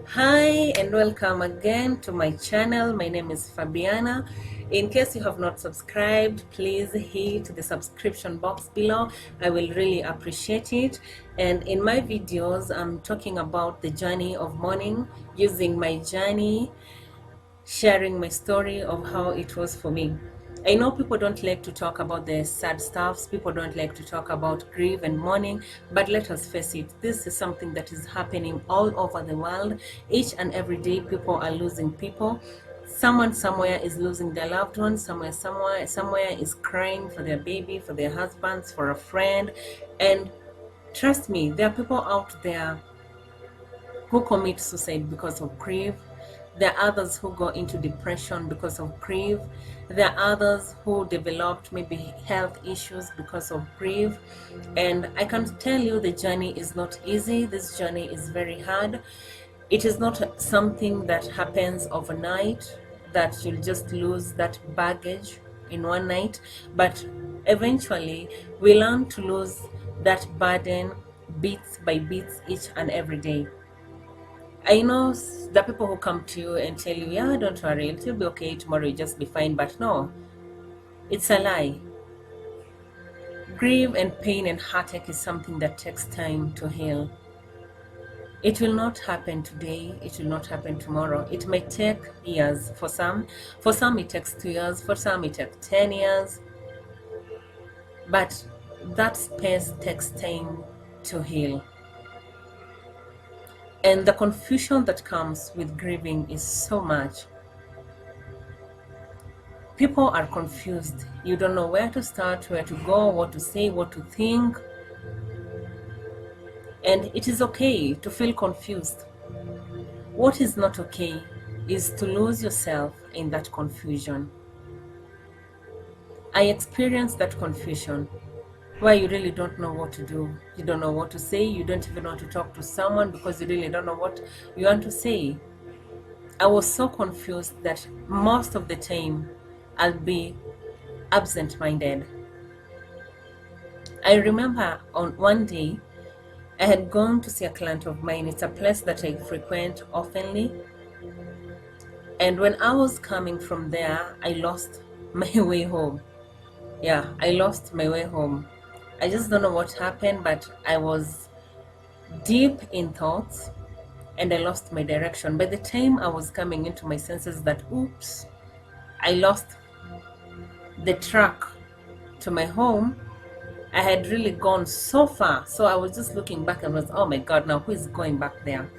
Hi and welcome again to my channel. My name is Fabiana. In case you have not subscribed, please hit the subscription box below. I will really appreciate it. And in my videos, I'm talking about the journey of mourning, using my journey, sharing my story of how it was for me. I know people don't like to talk about the sad stuffs, people don't like to talk about grief and mourning, but let us face it, this is something that is happening all over the world. Each and every day people are losing people. Someone somewhere is losing their loved ones, somewhere is crying for their baby, for their husbands, for a friend. And trust me, there are people out there who commit suicide because of grief. There are others who go into depression because of grief. There are others who developed maybe health issues because of grief. And I can tell you the journey is not easy. This journey is very hard. It is not something that happens overnight, that you'll just lose that baggage in one night, but eventually we learn to lose that burden bits by bits each and every day. I know the people who come to you and tell you, yeah, don't worry, it'll be okay, tomorrow you'll just be fine. But no, it's a lie. Grief and pain and heartache is something that takes time to heal. It will not happen today, it will not happen tomorrow. It may take years for some. For some it takes 2 years, for some it takes 10 years. But that space takes time to heal. And the confusion that comes with grieving is so much. People are confused. You don't know where to start, where to go, what to say, what to think. And it is okay to feel confused. What is not okay is to lose yourself in that confusion. I experienced that confusion where you really don't know what to do. You don't know what to say. You don't even want to talk to someone because you really don't know what you want to say. I was so confused that most of the time I'll be absent-minded. I remember on one day I had gone to see a client of mine. It's a place that I frequent oftenly. And when I was coming from there, I lost my way home. Yeah, I lost my way home. I just don't know what happened, but I was deep in thoughts and I lost my direction. By the time I was coming into my senses that, oops, I lost the track to my home, I had really gone so far. So I was just looking back and was, oh my God, now who is going back there?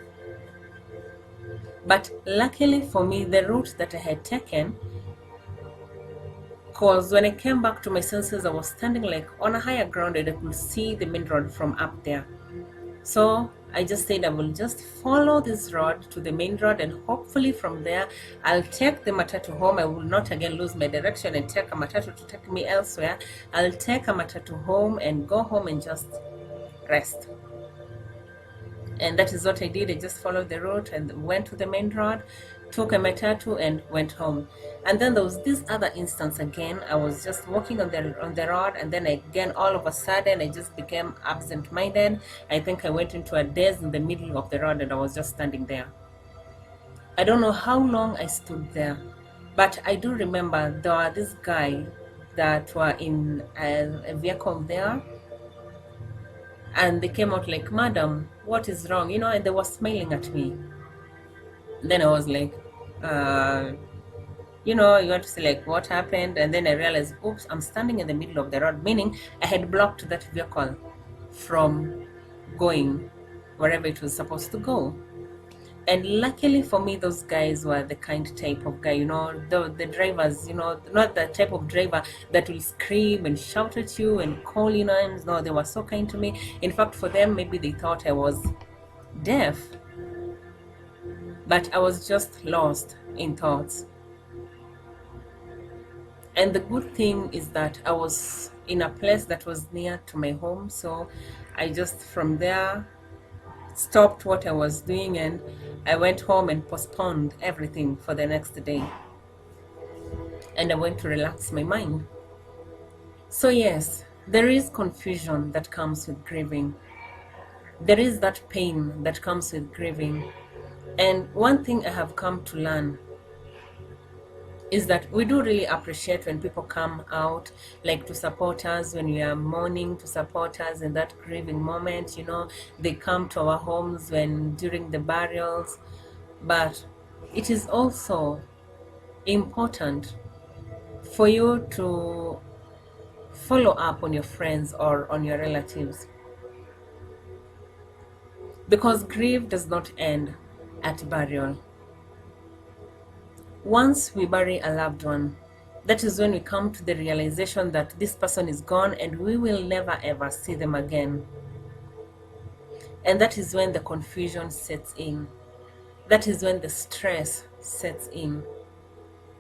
But luckily for me, the route that I had taken, because when I came back to my senses, I was standing like on a higher ground and I could see the main road from up there. So I just said I will just follow this road to the main road, and hopefully from there I'll take the matatu home. I will not again lose my direction and take a matatu to take me elsewhere. I'll take a matatu home and go home and just rest. And that is what I did. I just followed the route and went to the main road, took a matatu and went home. And then there was this other instance again. I was just walking on the road, and then again all of a sudden I just became absent-minded. I think I went into a daze in the middle of the road and I was just standing there. I don't know how long I stood there, but I do remember there were this guy that were in a vehicle there, and they came out like, madam, what is wrong, and they were smiling at me. Then I was like, you want to say like what happened? And then I realized, oops, I'm standing in the middle of the road, meaning I had blocked that vehicle from going wherever it was supposed to go. And luckily for me, those guys were the kind type of guy, the drivers, not the type of driver that will scream and shout at you and call you names. No, they were so kind to me. In fact, for them, maybe they thought I was deaf, but I was just lost in thoughts. And the good thing is that I was in a place that was near to my home, so I just from there stopped what I was doing and I went home and postponed everything for the next day, and I went to relax my mind. So yes, there is confusion that comes with grieving. There is that pain that comes with grieving. And one thing I have come to learn is that we do really appreciate when people come out, like to support us when we are mourning, to support us in that grieving moment. They come to our homes when during the burials. But it is also important for you to follow up on your friends or on your relatives, because grief does not end at burial. Once we bury a loved one, that is when we come to the realization that this person is gone and we will never ever see them again. And that is when the confusion sets in. That is when the stress sets in.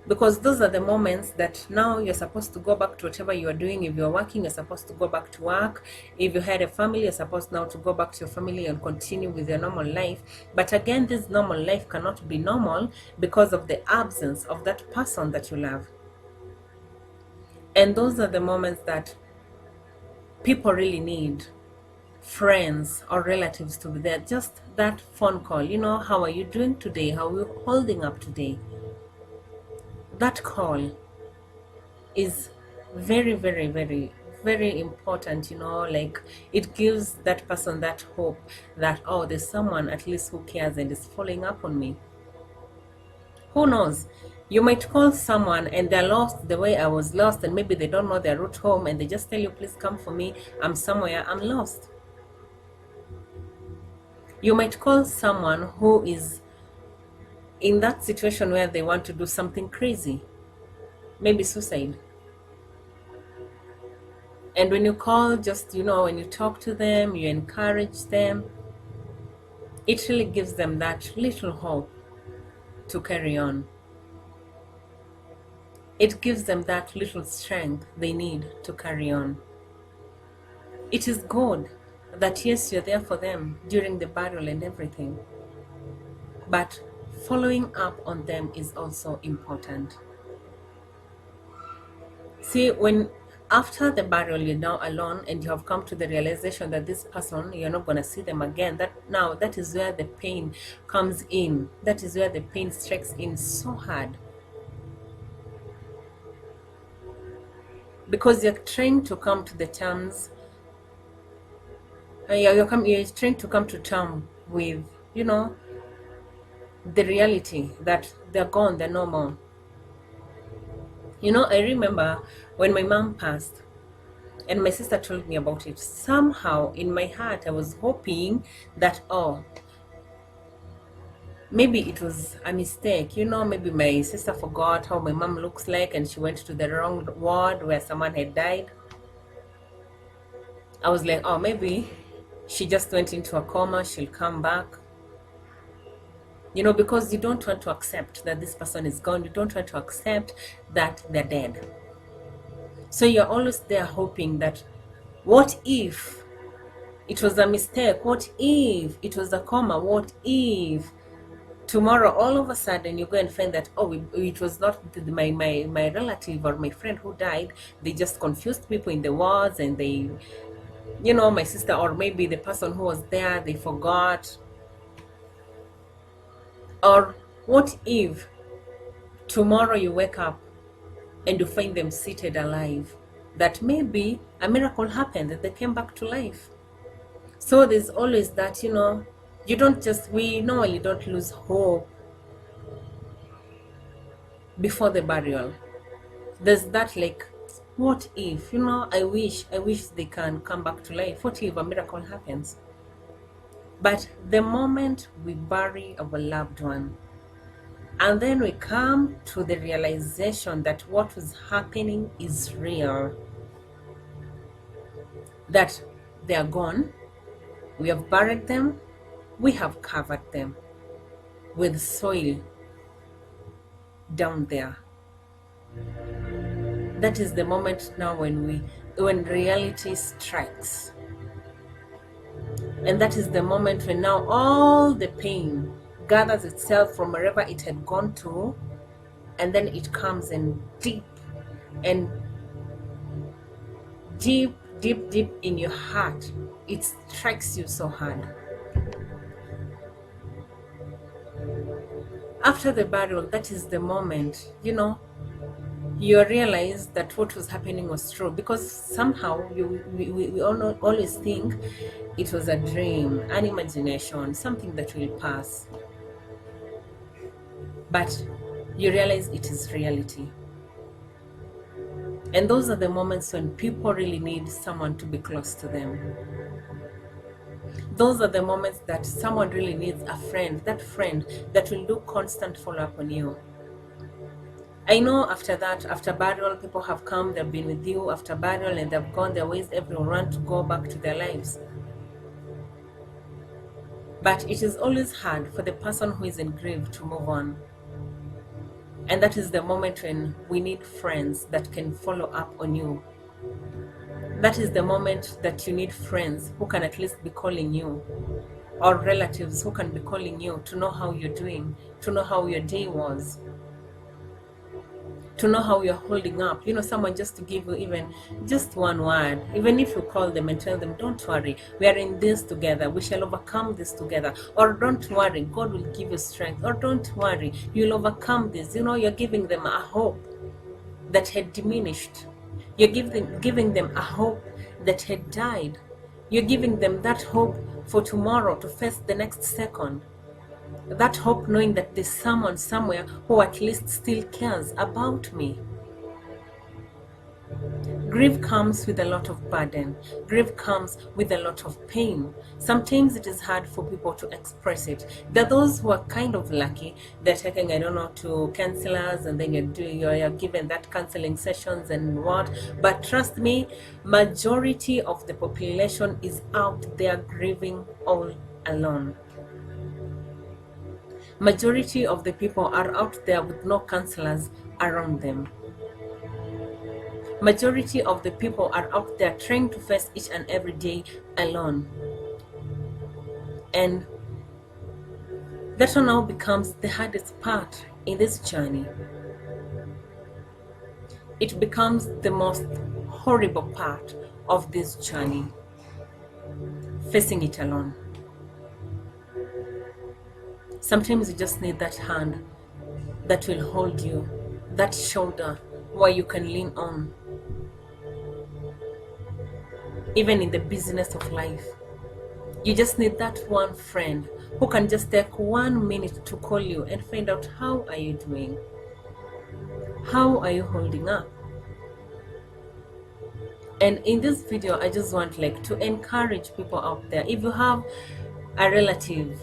Because those are the moments that now you're supposed to go back to whatever you are doing. If you're working, you're supposed to go back to work. If you had a family, you're supposed now to go back to your family and continue with your normal life. But again, this normal life cannot be normal because of the absence of that person that you love. And those are the moments that people really need friends or relatives to be there. Just that phone call, how are you doing today? How are you holding up today? That call is very, very, very, very important. Like, it gives that person that hope that, oh, there's someone at least who cares and is following up on me. Who knows? You might call someone and they're lost the way I was lost, and maybe they don't know their route home, and they just tell you, please come for me, I'm somewhere, I'm lost. You might call someone who is in that situation where they want to do something crazy, maybe suicide. And when you call, just, when you talk to them, you encourage them, it really gives them that little hope to carry on. It gives them that little strength they need to carry on. It is good that, yes, you're there for them during the burial and everything, but following up on them is also important. See, when after the burial you're now alone and you have come to the realization that this person, you're not going to see them again, that is where the pain comes in. That is where the pain strikes in so hard, because you're trying to come to the terms, you're trying to come to terms with, the reality that they're gone, they're no more. I remember when my mom passed and my sister told me about it, somehow in my heart I was hoping that, oh, maybe it was a mistake. Maybe my sister forgot how my mom looks like and she went to the wrong ward where someone had died. I was like, oh, maybe she just went into a coma, she'll come back. Because you don't want to accept that this person is gone. You don't want to accept that they're dead. So you're always there hoping that, what if it was a mistake? What if it was a coma? What if tomorrow all of a sudden you go and find that, oh, it was not my relative or my friend who died. They just confused people in the wards, and they, my sister, or maybe the person who was there, they forgot. Or what if tomorrow you wake up and you find them seated alive? That maybe a miracle happened, that they came back to life. So there's always that, we normally don't lose hope before the burial. There's that, like, what if, I wish they can come back to life. What if a miracle happens? But the moment we bury our loved one, and then we come to the realization that what was happening is real, that they are gone, we have buried them, we have covered them with soil down there. That is the moment now when reality strikes. And that is the moment when now all the pain gathers itself from wherever it had gone to, and then it comes in deep in your heart. It strikes you so hard. After the burial, that is the moment, you realize that what was happening was true, because somehow we always think it was a dream, an imagination, something that will pass. But you realize it is reality. And those are the moments when people really need someone to be close to them. Those are the moments that someone really needs a friend, that friend that will do constant follow-up on you. I know after that, after burial, people have come, they've been with you after burial, and they've gone their ways, everyone to go back to their lives. But it is always hard for the person who is in grief to move on. And that is the moment when we need friends that can follow up on you. That is the moment that you need friends who can at least be calling you, or relatives who can be calling you to know how you're doing, to know how your day was, to know how you're holding up. Someone just to give you even just one word, even if you call them and tell them, don't worry, we are in this together, we shall overcome this together, or don't worry, God will give you strength, or don't worry, you'll overcome this. You're giving them a hope that had diminished. You're giving them a hope that had died. You're giving them that hope for tomorrow, to face the next second. That hope knowing that there's someone somewhere who at least still cares about me. Grief comes with a lot of burden. Grief comes with a lot of pain. Sometimes it is hard for people to express it. There are those who are kind of lucky. They're taking, to counselors, and then you're given that counseling sessions and what. But trust me, majority of the population is out there grieving all alone. Majority of the people are out there with no counselors around them. Majority of the people are out there trying to face each and every day alone. And that one now becomes the hardest part in this journey. It becomes the most horrible part of this journey, facing it alone. Sometimes you just need that hand that will hold you, that shoulder where you can lean on. Even in the busyness of life, you just need that one friend who can just take 1 minute to call you and find out, how are you doing? How are you holding up? And in this video, I just want to encourage people out there. If you have a relative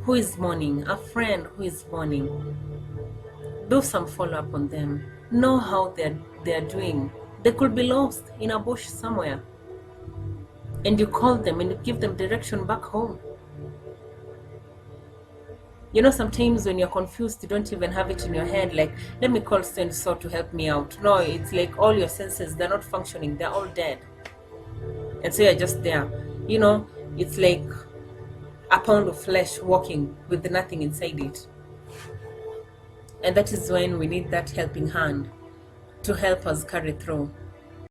who is mourning, a friend who is mourning, do some follow-up on them. Know how they're doing. They could be lost in a bush somewhere, and you call them and you give them direction back home. Sometimes when you're confused, you don't even have it in your head, let me call so and so to help me out. No, it's like all your senses, they're not functioning, they're all dead. And so you're just there. It's like a pound of flesh walking with nothing inside it. And that is when we need that helping hand to help us carry through.